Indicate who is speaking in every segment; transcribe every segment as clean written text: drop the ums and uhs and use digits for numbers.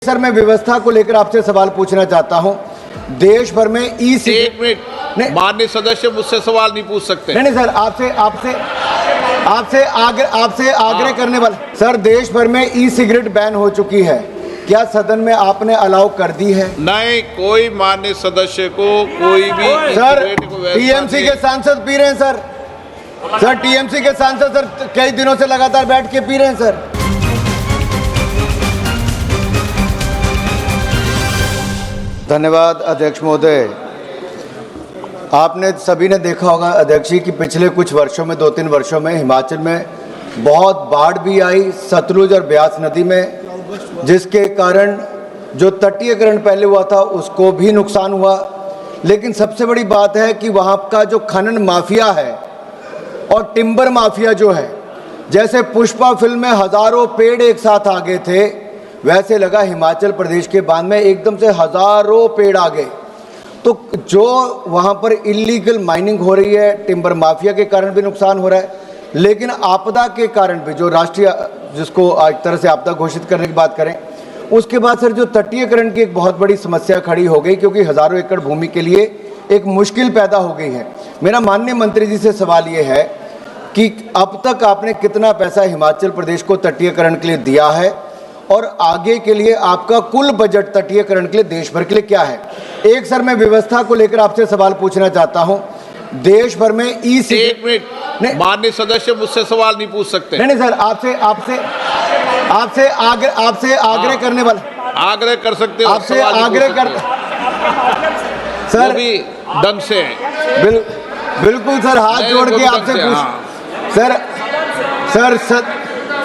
Speaker 1: Sir, मैं व्यवस्था को लेकर आपसे सवाल पूछना चाहता हूं। देश भर में ई
Speaker 2: एक मिनट, माननीय सदस्य मुझसे सवाल नहीं पूछ सकते।
Speaker 1: नहीं सर, आपसे आग्रह करने वाला सर, देश भर में ई सिगरेट बैन हो चुकी है, क्या सदन में आपने अलाउ कर दी है?
Speaker 2: नहीं, कोई माननीय सदस्य को कोई भी
Speaker 1: सर, टीएमसी के सांसद पी रहे हैं सर। टीएमसी के सांसद सर कई दिनों से लगातार बैठ के पी रहे हैं सर। धन्यवाद अध्यक्ष महोदय। आपने सभी ने देखा होगा अध्यक्ष जी कि पिछले कुछ वर्षों में 2-3 वर्षों में हिमाचल में बहुत बाढ़ भी आई सतलुज और ब्यास नदी में, जिसके कारण जो तटीयकरण पहले हुआ था उसको भी नुकसान हुआ। लेकिन सबसे बड़ी बात है कि वहाँ का जो खनन माफिया है और टिम्बर माफिया जो है, जैसे पुष्पा फिल्म में हजारों पेड़ एक साथ आ गए थे, वैसे लगा हिमाचल प्रदेश के बांध में एकदम से हजारों पेड़ आ गए। तो जो वहाँ पर इलीगल माइनिंग हो रही है, टिम्बर माफिया के कारण भी नुकसान हो रहा है, लेकिन आपदा के कारण भी, जो राष्ट्रीय जिसको एक तरह से आपदा घोषित करने की बात करें, उसके बाद सर जो तटीयकरण की एक बहुत बड़ी समस्या खड़ी हो गई, क्योंकि हजारों एकड़ भूमि के लिए एक मुश्किल पैदा हो गई है। मेरा माननीय मंत्री जी से सवाल ये है कि अब तक आपने कितना पैसा हिमाचल प्रदेश को तटीयकरण के लिए दिया है और आगे के लिए आपका कुल बजट तटीयकरण के लिए देश भर के लिए क्या है? एक सर, मैं व्यवस्था को लेकर आपसे सवाल पूछना चाहता हूं। देश भर में ई सिगरेट,
Speaker 2: एक मिनट, माननीय सदस्य मुझसे सवाल नहीं पूछ सकते।
Speaker 1: नहीं सर, आपसे आग्रह करने वाला
Speaker 2: आग्रह कर सकते हो,
Speaker 1: आपसे आग्रह कर
Speaker 2: सर, वो भी ढंग से
Speaker 1: बिल्कुल सर, हाथ जोड़ के आपसे पूछ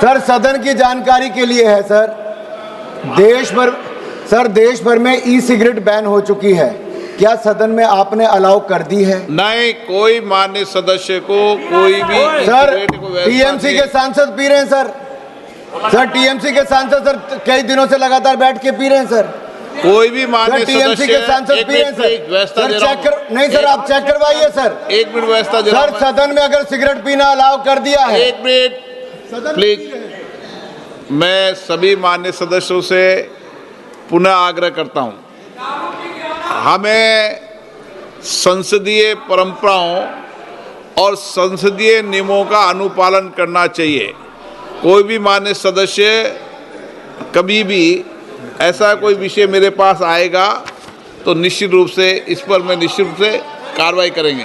Speaker 1: सर सदन की जानकारी के लिए है सर। देश भर में ई सिगरेट बैन हो चुकी है, क्या सदन में आपने अलाउ कर दी है?
Speaker 2: नहीं, कोई माननीय सदस्य को कोई भी
Speaker 1: सर टीएमसी के सांसद पी रहे हैं सर। टीएमसी के सांसद सर कई दिनों से लगातार बैठ के पी रहे हैं सर।
Speaker 2: कोई भी माननीय
Speaker 1: टीएमसी के सांसद पी रहे हैं सर। नहीं सर, आप चेक करवाइए सर।
Speaker 2: एक मिनट व्यवस्था
Speaker 1: सर, सदन में अगर सिगरेट पीना अलाउ कर दिया है।
Speaker 2: एक मिनट प्लीज, मैं सभी माननीय सदस्यों से पुनः आग्रह करता हूं, हमें संसदीय परंपराओं और संसदीय नियमों का अनुपालन करना चाहिए। कोई भी माननीय सदस्य कभी भी ऐसा कोई विषय मेरे पास आएगा तो निश्चित रूप से इस पर मैं निश्चित रूप से कार्रवाई करेंगे।